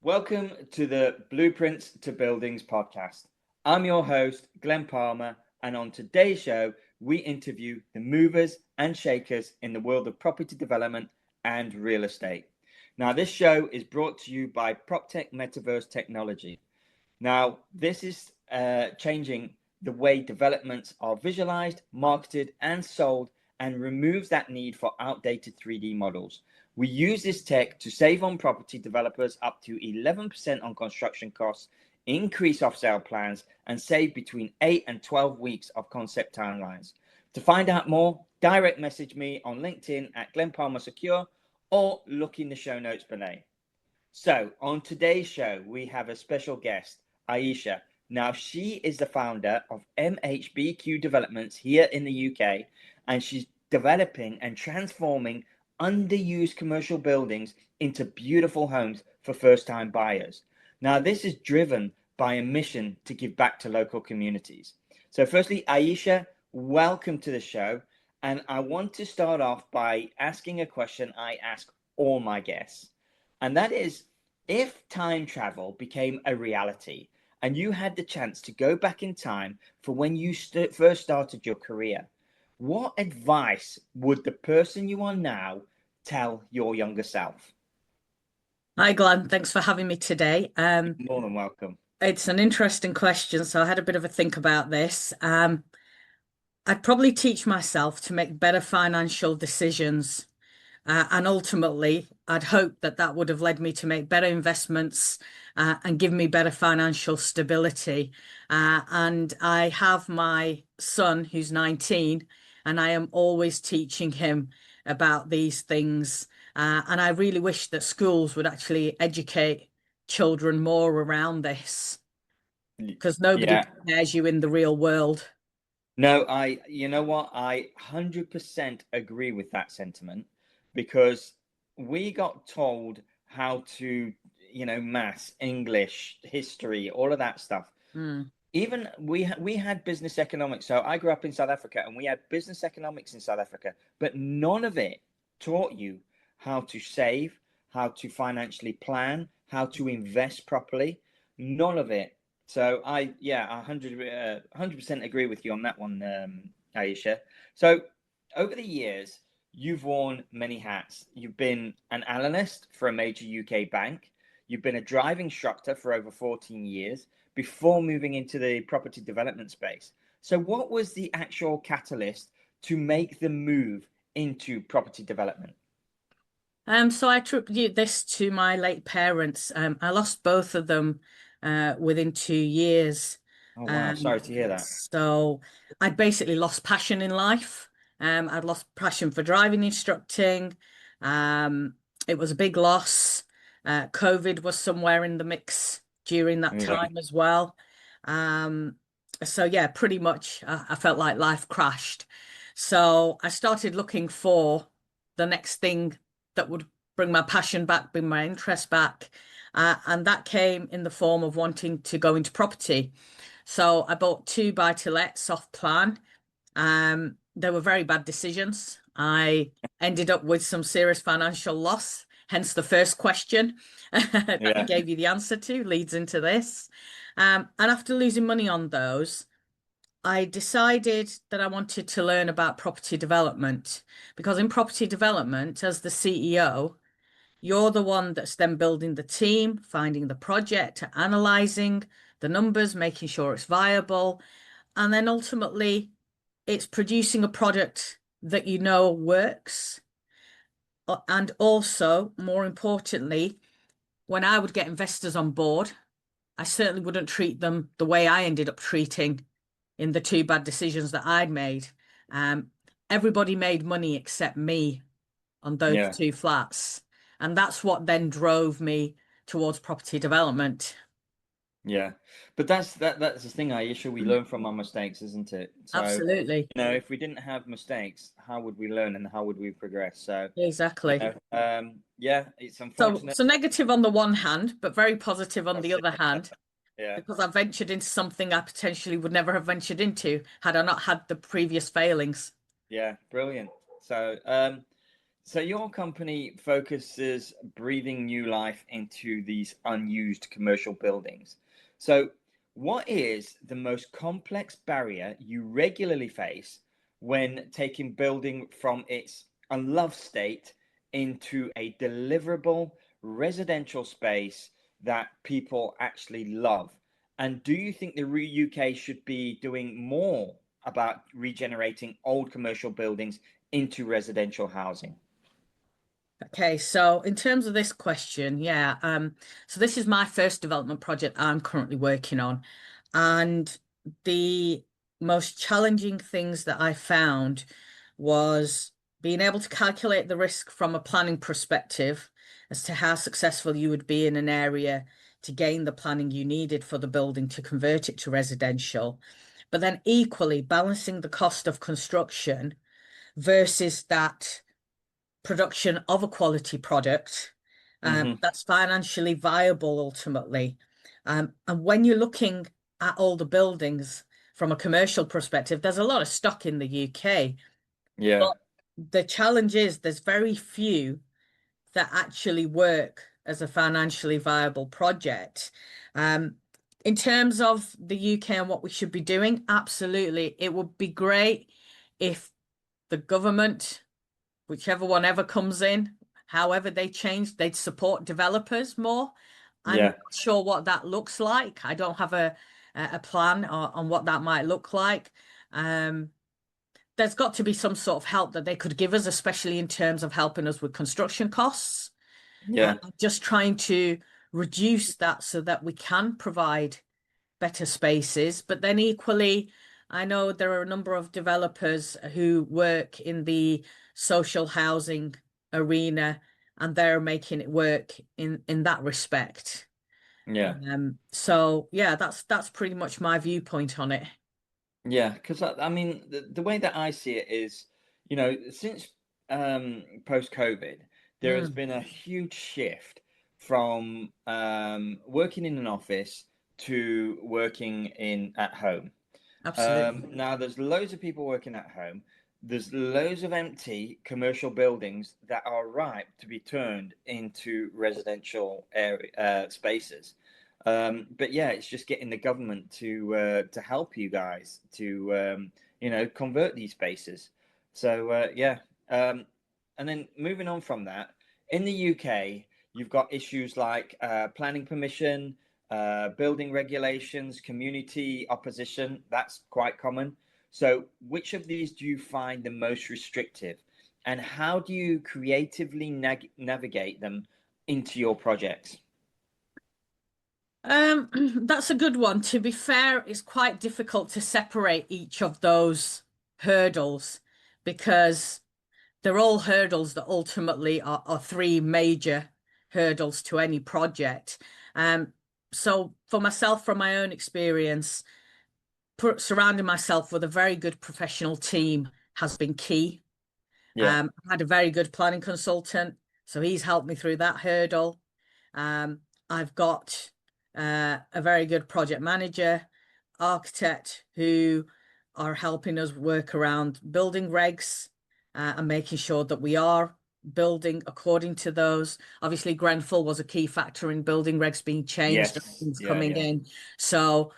Welcome to the Blueprints to Buildings podcast. I'm your host, Glen Palmer, and on today's show, we interview the movers and shakers in the world of property development and real estate. Now, this show is brought to you by PropTech Metaverse Technology. Now, this is changing the way developments are visualized, marketed, and sold, and removes that need for outdated 3D models. We use this tech to save on property developers up to 11% on construction costs, increase off-sale plans, and save between 8 and 12 weeks of concept timelines. To find out more, direct message me on LinkedIn at Glen Palmer Secure or look in the show notes below. So on today's show, we have a special guest, Aaisha. Now, she is the founder of MHBQ Developments here in the UK, and she's developing and transforming underused commercial buildings into beautiful homes for first-time buyers. Now, this is driven by a mission to give back to local communities. So firstly, Aaisha, welcome to the show. And I want to start off by asking a question I ask all my guests. And that is, if time travel became a reality and you had the chance to go back in time for when you first started your career, what advice would the person you are now tell your younger self? Hi, Glenn. Thanks for having me today. More than welcome. It's an interesting question, so I had a bit of a think about this. I'd probably teach myself to make better financial decisions. And ultimately, I'd hope that that would have led me to make better investments and give me better financial stability. And I have my son who's 19, and I am always teaching him about these things. And I really wish that schools would actually educate children more around this, because nobody prepares you in the real world. No, you know what? I 100% agree with that sentiment, because we got told how to, maths, English, history, all of that stuff. Even we had business economics. So I grew up in South Africa, and we had business economics in South Africa, but none of it taught you how to save, how to financially plan, how to invest properly. None of it. So I 100% agree with you on that one, Aaisha. So over the years, you've worn many hats. You've been an analyst for a major UK bank. You've been a driving instructor for over 14 years before moving into the property development space. So what was the actual catalyst to make the move into property development? So I attribute this to my late parents. I lost both of them within 2 years. Oh, wow. Sorry to hear that. So I'd basically lost passion in life. I'd lost passion for driving instructing. It was a big loss. COVID was somewhere in the mix during that time as well. So yeah, pretty much I felt like life crashed. So I started looking for the next thing that would bring my passion back, bring my interest back. And that came in the form of wanting to go into property. So I bought 2 buy-to-lets off plan. They were very bad decisions. I ended up with some serious financial loss, hence the first question that I gave you the answer to leads into this. And after losing money on those, I decided that I wanted to learn about property development, because in property development, as the CEO, you're the one that's then building the team, finding the project, analyzing the numbers, making sure it's viable. And then ultimately, it's producing a product that you know works. And also, more importantly, when I would get investors on board, I certainly wouldn't treat them the way I ended up treating in the 2 bad decisions that I'd made. Everybody made money except me on those 2 flats. And that's what then drove me towards property development. Yeah, but that's the thing, Aisha. We learn from our mistakes, isn't it? So, absolutely. If we didn't have mistakes, how would we learn and how would we progress? So exactly. It's unfortunate. So negative on the one hand, but very positive on the other hand. Yeah. Because I ventured into something I potentially would never have ventured into had I not had the previous failings. Yeah, brilliant. So So your company focuses breathing new life into these unused commercial buildings. So what is the most complex barrier you regularly face when taking building from its unloved state into a deliverable residential space that people actually love? And do you think the UK should be doing more about regenerating old commercial buildings into residential housing? Okay, so in terms of this question, yeah, so this is my first development project I'm currently working on, and the most challenging things that I found was being able to calculate the risk from a planning perspective as to how successful you would be in an area to gain the planning you needed for the building to convert it to residential, but then equally balancing the cost of construction versus that production of a quality product Hmm. that's financially viable ultimately. And when you're looking at all the buildings from a commercial perspective, there's a lot of stock in the UK, Yeah, but the challenge is there's very few that actually work as a financially viable project. Um, in terms of the UK and what we should be doing, absolutely, it would be great if the government, whichever one ever comes in, however they change, they'd support developers more. I'm yeah, not sure what that looks like. I don't have a plan on what that might look like. Um, there's got to be some sort of help that they could give us, especially in terms of helping us with construction costs. yeah, Just trying to reduce that so that we can provide better spaces. But then equally, I know there are a number of developers who work in the social housing arena, and they're making it work in that respect. yeah, So yeah, that's pretty much my viewpoint on it. yeah. Because I mean, the way that I see it is, since post COVID, there has Mm, been a huge shift from working in an office to working in at home. absolutely. Now, there's loads of people working at home. There's loads of empty commercial buildings that are ripe to be turned into residential area spaces. But yeah, it's just getting the government to help you guys to convert these spaces. So yeah, um, and then moving on from that, in the UK, you've got issues like planning permission, building regulations, community opposition. That's quite common. So, which of these do you find the most restrictive, and how do you creatively navigate them into your projects? That's a good one. To be fair, it's quite difficult to separate each of those hurdles because they're all hurdles that ultimately are three major hurdles to any project. Um, so for myself, from my own experience, surrounding myself with a very good professional team has been key. Yeah, I had a very good planning consultant, so he's helped me through that hurdle. Um, I've got a very good project manager, architect who are helping us work around building regs and making sure that we are building according to those. Obviously, Grenfell was a key factor in building regs being changed and yes, things yeah, coming yeah, in. So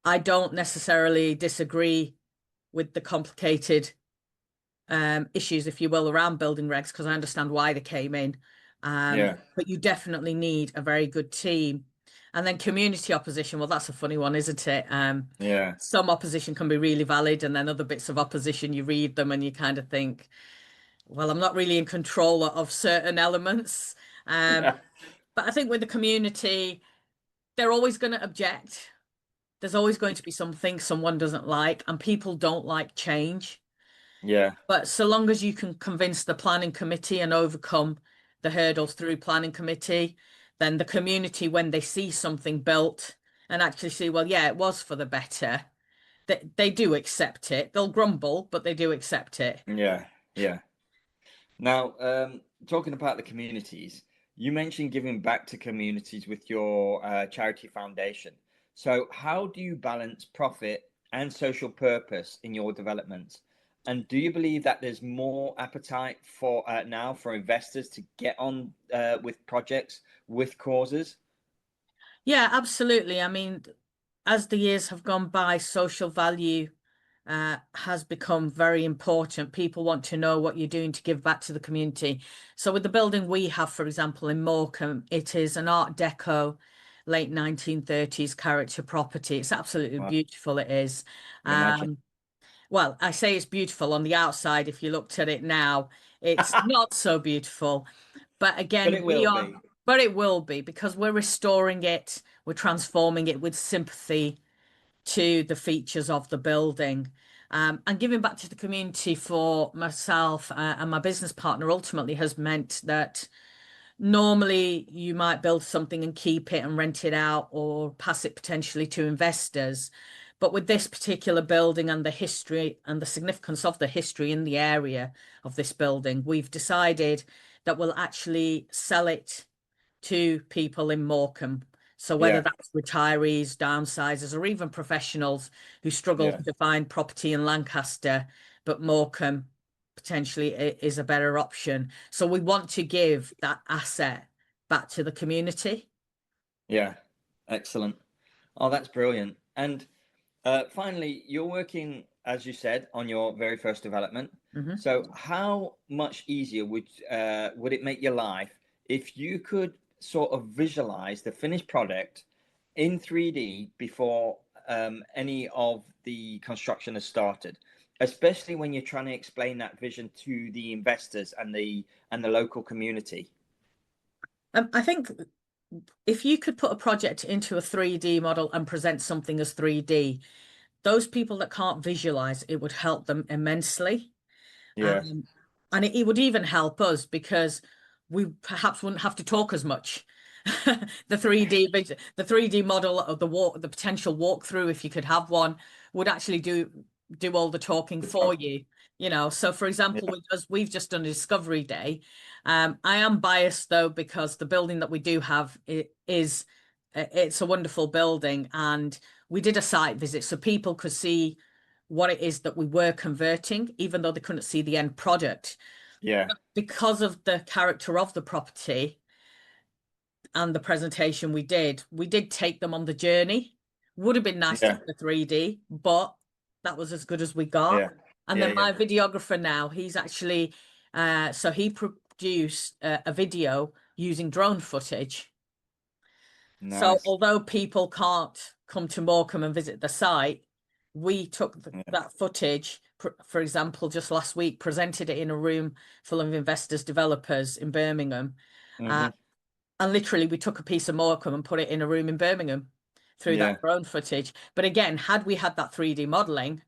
I don't necessarily disagree with the complicated issues, if you will, around building regs because I understand why they came in. yeah, But you definitely need a very good team. And then community opposition, well, that's a funny one, isn't it? yeah, Some opposition can be really valid, and then other bits of opposition, you read them and you kind of think, well, I'm not really in control of certain elements. Um, but I think with the community, they're always going to object. There's always going to be something someone doesn't like, and people don't like change. yeah, But so long as you can convince the planning committee and overcome the hurdles through planning committee, then the community, when they see something built and actually see, well, yeah, it was for the better, they do accept it. They'll grumble, but they do accept it. yeah, yeah. Now, talking about the communities, you mentioned giving back to communities with your charity foundation. So, how do you balance profit and social purpose in your developments? And do you believe that there's more appetite for now for investors to get on with projects, with causes? Yeah, absolutely. I mean, as the years have gone by, social value has become very important. People want to know what you're doing to give back to the community. So with the building we have, for example, in Morecambe, it is an Art Deco, late 1930s character property. It's absolutely Well, beautiful, it is. I can imagine. Well, I say it's beautiful on the outside. If you looked at it now, it's not so beautiful. But But again, it will be. but it will be because we're restoring it, we're transforming it with sympathy to the features of the building. And giving back to the community for myself and my business partner ultimately has meant that normally you might build something and keep it and rent it out or pass it potentially to investors. But with this particular building and the history and the significance of the history in the area of this building, we've decided that we'll actually sell it to people in Morecambe. So whether Yeah, that's retirees, downsizers, or even professionals who struggle yeah, to find property in Lancaster, but Morecambe potentially is a better option. So we want to give that asset back to the community. yeah. Excellent. Oh, that's brilliant. And finally, you're working, as you said, on your very first development. Mhm. So, how much easier would it make your life if you could sort of visualize the finished product in 3D before any of the construction has started, especially when you're trying to explain that vision to the investors and the local community? I think if you could put a project into a 3D model and present something as 3D, those people that can't visualize it would help them immensely. Yeah, Um, and it would even help us because we perhaps wouldn't have to talk as much. The 3D model of the potential walkthrough, if you could have one, would actually do all the talking the for top. you. So for example, Yeah, we've just done a discovery day. I am biased though because the building that we do have it's a wonderful building, and we did a site visit so people could see what it is that we were converting, even though they couldn't see the end product. yeah, Because of the character of the property and the presentation we did take them on the journey. Would have been nice to yeah, have the 3D, but that was as good as we got. yeah, And yeah, then yeah. my videographer now, he's actually, so he produced a video using drone footage. So Nice. although people can't come to Morecambe and visit the site, we took Yeah. that footage, for example, just last week, presented it in a room full of investors, developers in Birmingham. Uh, Hmm. and literally we took a piece of Morecambe and put it in a room in Birmingham through that Yeah, drone footage. But again, had we had that 3D modeling,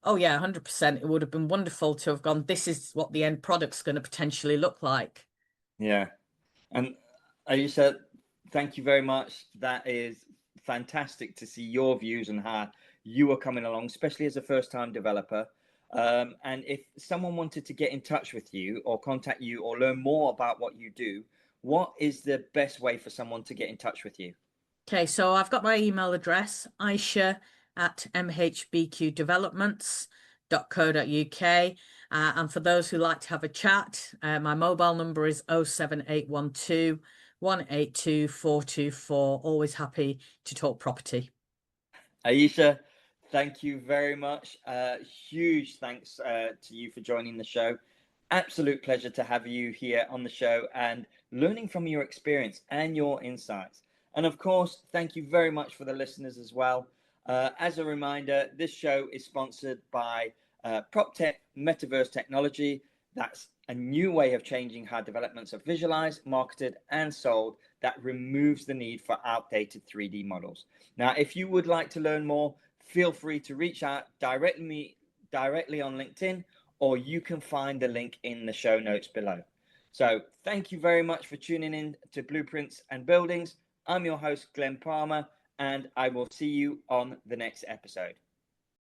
oh yeah, 100%, it would have been wonderful to have gone, this is what the end product's going to potentially look like. yeah. And Aisha, thank you very much. That is fantastic to see your views and how you are coming along, especially as a first-time developer. And if someone wanted to get in touch with you or contact you or learn more about what you do, what is the best way for someone to get in touch with you? Okay, so I've got my email address, Aisha at MHBQ Developments.co.uk. And for those who like to have a chat, my mobile number is 07812 182 424. Always happy to talk property. Aisha, thank you very much. Huge thanks to you for joining the show. Absolute pleasure to have you here on the show and learning from your experience and your insights. And of course, thank you very much for the listeners as well. As a reminder, this show is sponsored by PropTech Metaverse Technology. That's a new way of changing how developments are visualized, marketed, and sold that removes the need for outdated 3D models. Now, if you would like to learn more, feel free to reach out directly on LinkedIn, or you can find the link in the show notes below. So thank you very much for tuning in to Blueprints and Buildings. I'm your host, Glen Palmer, and I will see you on the next episode.